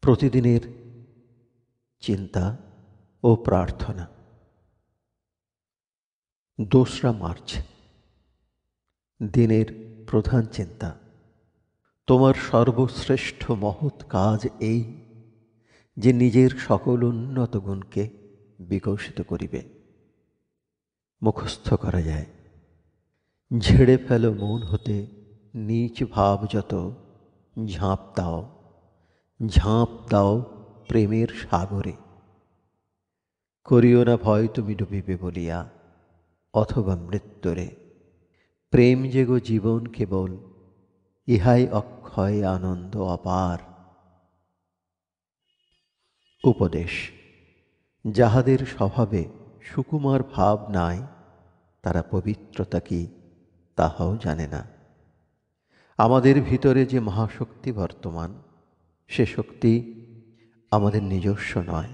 প্রতিদিনের চিন্তা ও প্রার্থনা। 2রা মার্চ। দিনের প্রধান চিন্তা। তোমার সর্বশ্রেষ্ঠ মহৎ কাজ এই যে নিজের সকল উন্নত গুণকে বিকশিত করিবে। মুখস্থ করা যায়। ঝেড়ে ফেলো মন হতে নীচ ভাব যত, ঝাঁপ দাও, ঝাঁপ দাও প্রেমের সাগরে। করিও না ভয় তুমি ডুবিবে বলিয়া, অথবা মৃত্যুরে। প্রেম যে গো জীবন কেবল, ইহাই অক্ষয় আনন্দ অপার। উপদেশ। যাহাদের স্বভাবে সুকুমার ভাব নাই, তারা পবিত্রতা কি তাহাও জানে না। আমাদের ভিতরে যে মহাশক্তি বর্তমান, সে শক্তি আমাদের নিজস্ব নয়,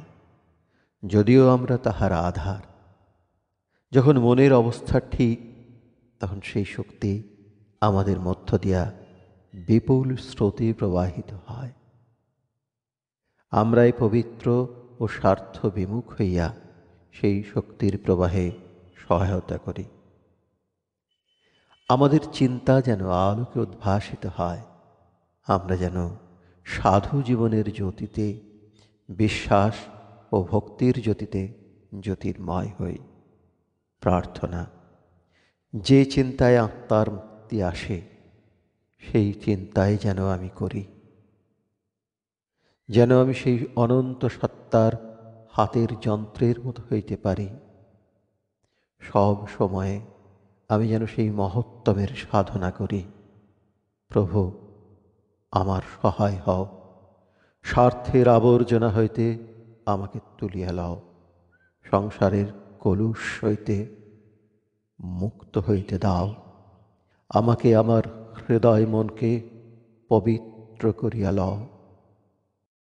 যদিও আমরা তাহার আধার। যখন মনের অবস্থা ঠিক, তখন সেই শক্তি আমাদের মধ্য দিয়া বিপুল স্রোতে প্রবাহিত হয়। আমরাই পবিত্র ও স্বার্থ বিমুখ হইয়া সেই শক্তির প্রবাহে সহায়তা করি। আমাদের চিন্তা যেন আলোকে উদ্ভাসিত হয়, আমরা যেন সাধু জীবনের জ্যোতিতে, বিশ্বাস ও ভক্তির জ্যোতিতে জ্যোতির্ময় হই। প্রার্থনা। যে চিন্তায় আত্মার মুক্তি আসে, সেই চিন্তাই যেন আমি করি। যেন আমি সেই অনন্ত সত্তার হাতের যন্ত্রের মতো হইতে পারি। সব সময়ে আমি যেন সেই মহত্তমের সাধনা করি। প্রভু, আমার সহায় হও। স্বার্থের আবর্জনা হইতে আমাকে তুলিয়া লও। সংসারের কলুষ হইতে মুক্ত হইতে দাও। আমাকে আমার হৃদয় মনকে পবিত্র করিয়া লও।